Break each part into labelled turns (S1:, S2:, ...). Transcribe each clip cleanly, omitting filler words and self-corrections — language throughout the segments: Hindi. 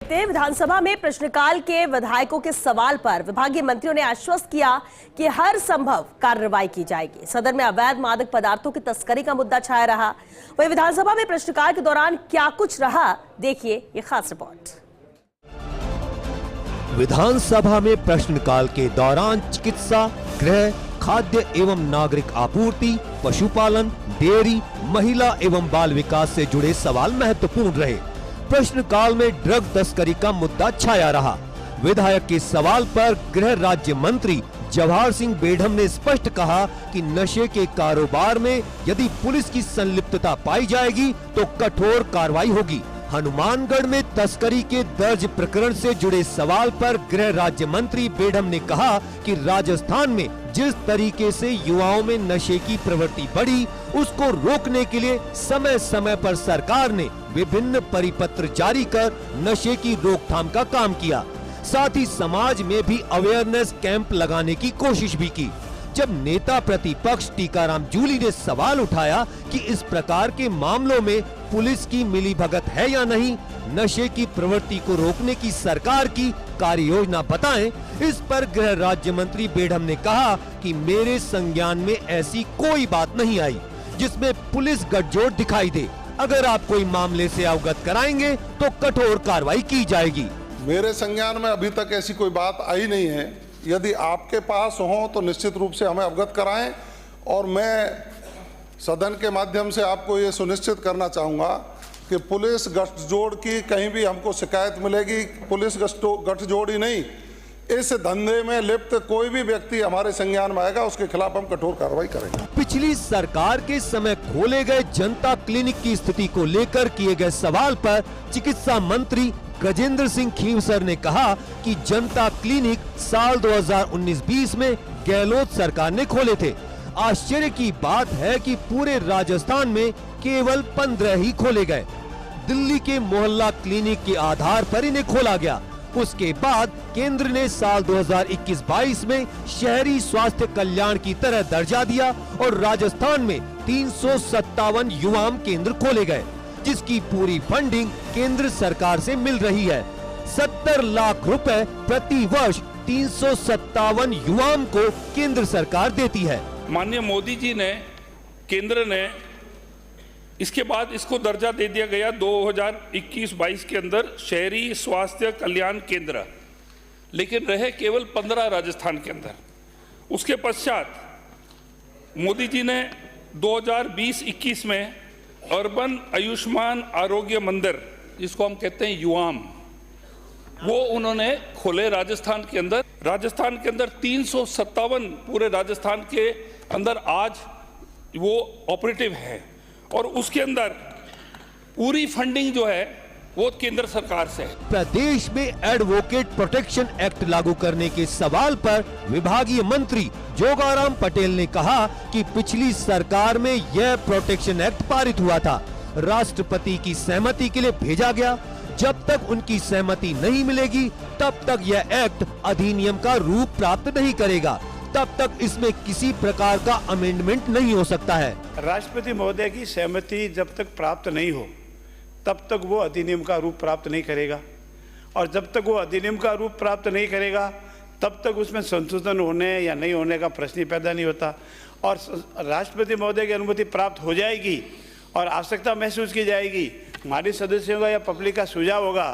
S1: विधानसभा में प्रश्नकाल के विधायकों के सवाल पर विभागीय मंत्रियों ने आश्वस्त किया कि हर संभव कार्रवाई की जाएगी। सदन में अवैध मादक पदार्थों की तस्करी का मुद्दा छाया रहा। वहीं विधानसभा में प्रश्नकाल के दौरान क्या कुछ रहा, देखिए ये खास रिपोर्ट।
S2: विधानसभा में प्रश्नकाल के दौरान चिकित्सा, गृह, खाद्य एवं नागरिक आपूर्ति, पशुपालन, डेयरी, महिला एवं बाल विकास से जुड़े सवाल महत्वपूर्ण रहे। प्रश्नकाल में ड्रग तस्करी का मुद्दा छाया रहा। विधायक के सवाल पर गृह राज्य मंत्री जवाहर सिंह बेढम ने स्पष्ट कहा कि नशे के कारोबार में यदि पुलिस की संलिप्तता पाई जाएगी तो कठोर कार्रवाई होगी। हनुमानगढ़ में तस्करी के दर्ज प्रकरण से जुड़े सवाल पर गृह राज्य मंत्री बेढम ने कहा कि राजस्थान में जिस तरीके से युवाओं में नशे की प्रवृत्ति बढ़ी, उसको रोकने के लिए समय समय पर सरकार ने विभिन्न परिपत्र जारी कर नशे की रोकथाम का काम किया। साथ ही समाज में भी अवेयरनेस कैंप लगाने की कोशिश भी की। जब नेता प्रतिपक्ष टीकाराम जूली ने सवाल उठाया कि इस प्रकार के मामलों में पुलिस की मिलीभगत है या नहीं, नशे की प्रवृत्ति को रोकने की सरकार की कार्य योजना बताएं, इस पर गृह राज्य मंत्री बेढम ने कहा कि मेरे संज्ञान में ऐसी कोई बात नहीं आई जिसमें पुलिस गठजोड़ दिखाई दे। अगर आप कोई मामले से अवगत कराएंगे तो कठोर कार्रवाई की जाएगी।
S3: मेरे संज्ञान में अभी तक ऐसी कोई बात आई नहीं है। यदि आपके पास हो तो निश्चित रूप से हमें अवगत कराएं, और मैं सदन के माध्यम से आपको ये सुनिश्चित करना चाहूँगा कि पुलिस गठजोड़ की कहीं भी हमको शिकायत मिलेगी, पुलिस गठजोड़ ही नहीं, इस धंधे में लिप्त कोई भी व्यक्ति हमारे संज्ञान में आएगा, उसके खिलाफ हम कठोर कार्रवाई करेंगे।
S2: पिछली सरकार के समय खोले गए जनता क्लिनिक की स्थिति को लेकर किए गए सवाल पर चिकित्सा मंत्री गजेंद्र सिंह खींवसर ने कहा कि जनता क्लिनिक साल 2019-20 में गहलोत सरकार ने खोले थे। आश्चर्य की बात है कि पूरे राजस्थान में केवल 15 ही खोले गए। दिल्ली के मोहल्ला क्लिनिक के आधार पर इन्हें खोला गया। उसके बाद केंद्र ने साल 2021-22 में शहरी स्वास्थ्य कल्याण की तरह दर्जा दिया और राजस्थान में 357 युवाम केंद्र खोले गए, जिसकी पूरी फंडिंग केंद्र सरकार से मिल रही है। 70 लाख रुपए प्रति वर्ष 357 युवाओं को केंद्र सरकार देती है।
S4: माननीय मोदी जी ने, केंद्र ने इसके बाद इसको दर्जा दे दिया गया 2021-22 के अंदर शहरी स्वास्थ्य कल्याण केंद्र, लेकिन रहे केवल 15 राजस्थान के अंदर। उसके पश्चात मोदी जी ने 2020-21 में अर्बन आयुष्मान आरोग्य मंदिर, जिसको हम कहते हैं युवाम, वो उन्होंने खोले राजस्थान के अंदर। राजस्थान के अंदर 357 पूरे राजस्थान के अंदर आज वो ऑपरेटिव है, और उसके अंदर पूरी फंडिंग जो है वो केंद्र सरकार से है।
S2: प्रदेश में एडवोकेट प्रोटेक्शन एक्ट लागू करने के सवाल पर विभागीय मंत्री जोगाराम पटेल ने कहा कि पिछली सरकार में यह प्रोटेक्शन एक्ट पारित हुआ था, राष्ट्रपति की सहमति के लिए भेजा गया। जब तक उनकी सहमति नहीं मिलेगी तब तक यह एक्ट अधिनियम का रूप प्राप्त नहीं करेगा, तब तक इसमें किसी प्रकार का अमेंडमेंट नहीं हो सकता है।
S5: राष्ट्रपति महोदय की सहमति जब तक प्राप्त नहीं हो तब तक वो अधिनियम का रूप प्राप्त नहीं करेगा, और जब तक वो अधिनियम का रूप प्राप्त नहीं करेगा तब तक उसमें संशोधन होने या नहीं होने का प्रश्न ही पैदा नहीं होता। और राष्ट्रपति महोदय की अनुमति प्राप्त हो जाएगी और आवश्यकता महसूस की जाएगी, हमारे सदस्यों का या पब्लिक का सुझाव होगा,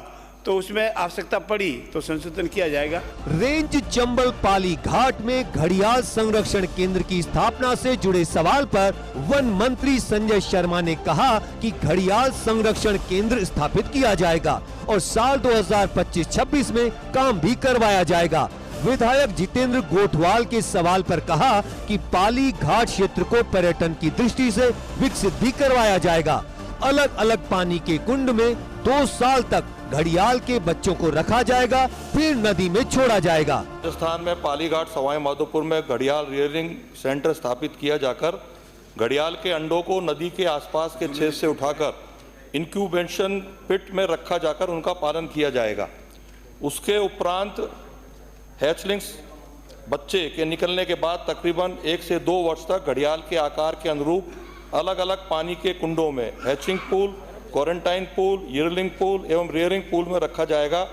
S5: तो उसमें आवश्यकता पड़ी तो संशोधन किया जाएगा।
S2: रेंज चंबल पाली घाट में घड़ियाल संरक्षण केंद्र की स्थापना से जुड़े सवाल पर वन मंत्री संजय शर्मा ने कहा कि घड़ियाल संरक्षण केंद्र स्थापित किया जाएगा और साल 2025-26 में काम भी करवाया जाएगा। विधायक जितेंद्र गोठवाल के सवाल पर कहा कि पाली घाट क्षेत्र को पर्यटन की दृष्टि से विकसित भी करवाया जाएगा। अलग अलग पानी के कुंड में 2 साल तक घड़ियाल के बच्चों को रखा जाएगा, फिर नदी में छोड़ा जाएगा।
S6: राजस्थान में पालीघाट सवाई माधोपुर में घड़ियाल रियरिंग सेंटर स्थापित किया जाकर घड़ियाल के अंडों को नदी के आसपास के छेद से उठाकर इंक्यूबेशन पिट में रखा जाकर उनका पालन किया जाएगा। उसके उपरांत हैचलिंग्स बच्चे के निकलने के बाद तकरीबन 1 से 2 वर्ष तक घड़ियाल के आकार के अनुरूप अलग अलग पानी के कुंडों में hatching pool quarantine pool, yearling pool एवं रियरिंग पूल में रखा जाएगा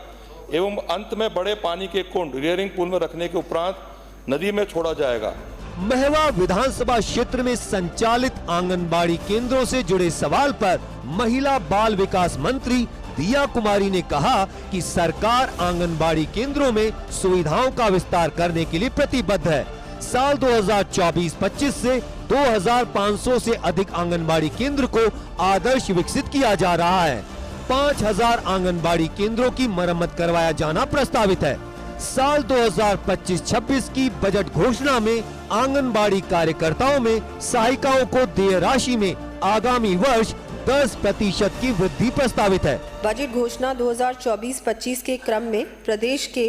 S6: एवं अंत में बड़े पानी के कुंड रियरिंग पूल में रखने के उपरांत नदी में छोड़ा जाएगा।
S2: महवा विधानसभा क्षेत्र में संचालित आंगनबाड़ी केंद्रों से जुड़े सवाल पर महिला बाल विकास मंत्री दिया कुमारी ने कहा कि सरकार आंगनबाड़ी केंद्रों में सुविधाओं का विस्तार करने के लिए प्रतिबद्ध है। साल 2024-25 से 2500 से अधिक आंगनबाड़ी केंद्र को आदर्श विकसित किया जा रहा है। 5000 आंगनबाड़ी केंद्रों की मरम्मत करवाया जाना प्रस्तावित है। साल 2025-26 की बजट घोषणा में आंगनबाड़ी कार्यकर्ताओं में सहायिकाओं को देय राशि में आगामी वर्ष 10% की वृद्धि प्रस्तावित है।
S7: बजट घोषणा 2024-25 के क्रम में प्रदेश के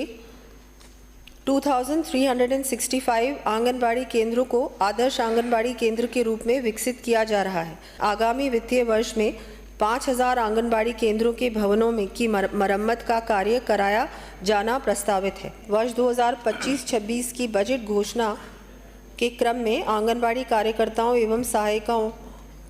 S7: 2365 आंगनबाड़ी केंद्रों को आदर्श आंगनबाड़ी केंद्र के रूप में विकसित किया जा रहा है। आगामी वित्तीय वर्ष में 5000 आंगनबाड़ी केंद्रों के भवनों में की मरम्मत का कार्य कराया जाना प्रस्तावित है। वर्ष 2025-26 की बजट घोषणा के क्रम में आंगनबाड़ी कार्यकर्ताओं एवं सहायिकाओं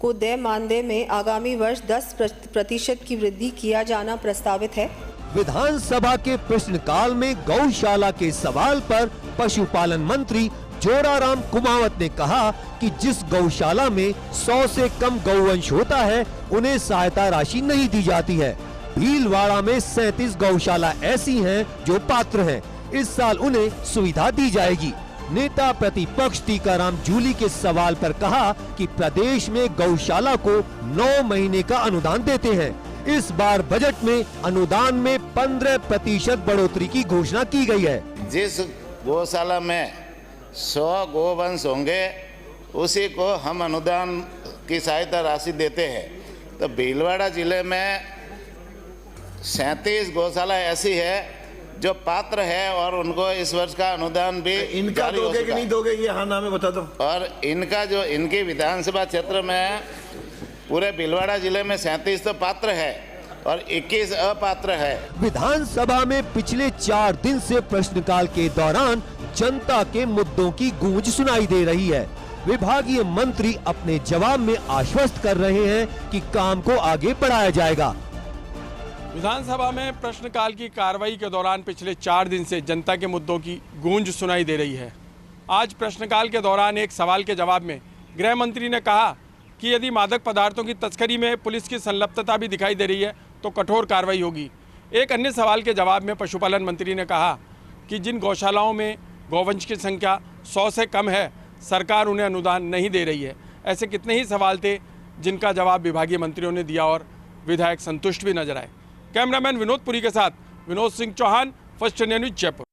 S7: को देय मानदेय में आगामी वर्ष 10% की वृद्धि किया जाना प्रस्तावित है।
S2: विधानसभा के प्रश्नकाल में गौशाला के सवाल पर पशुपालन मंत्री जोराराम कुमावत ने कहा कि जिस गौशाला में 100 से कम गौवंश होता है उन्हें सहायता राशि नहीं दी जाती है। भीलवाड़ा में 37 गौशाला ऐसी हैं जो पात्र हैं। इस साल उन्हें सुविधा दी जाएगी। नेता प्रतिपक्ष टीकाराम जूली के सवाल पर कहा कि प्रदेश में गौशाला को 9 महीने का अनुदान देते हैं। इस बार बजट में अनुदान में 15% बढ़ोतरी की घोषणा की गई है।
S8: जिस गौशाला में 100 गोवंश होंगे उसी को हम अनुदान की सहायता राशि देते हैं। तो भीलवाड़ा जिले में 37 गौशाला ऐसी है जो पात्र है और उनको इस वर्ष का अनुदान भी
S9: इनका दोगे कि नहीं दोगे, ये हाँ नाम बता दो।
S8: और इनका जो इनकी विधानसभा क्षेत्र में पूरे भीलवाड़ा जिले में 37 तो पात्र है और 21 अपात्र है।
S2: विधानसभा में पिछले 4 दिन से प्रश्नकाल के दौरान जनता के मुद्दों की गूंज सुनाई दे रही है। विभागीय मंत्री अपने जवाब में आश्वस्त कर रहे हैं कि काम को आगे बढ़ाया जाएगा।
S10: विधानसभा में प्रश्नकाल की कार्रवाई के दौरान पिछले 4 दिन से जनता के मुद्दों की गूंज सुनाई दे रही है। आज प्रश्नकाल के दौरान एक सवाल के जवाब में गृह मंत्री ने कहा कि यदि मादक पदार्थों की तस्करी में पुलिस की संलिप्तता भी दिखाई दे रही है तो कठोर कार्रवाई होगी। एक अन्य सवाल के जवाब में पशुपालन मंत्री ने कहा कि जिन गौशालाओं में गौवंश की संख्या 100 से कम है सरकार उन्हें अनुदान नहीं दे रही है। ऐसे कितने ही सवाल थे जिनका जवाब विभागीय मंत्रियों ने दिया और विधायक संतुष्ट भी नजर आए। कैमरामैन विनोद पुरी के साथ Vinod Singh Chauhan, First India News, Jaipur.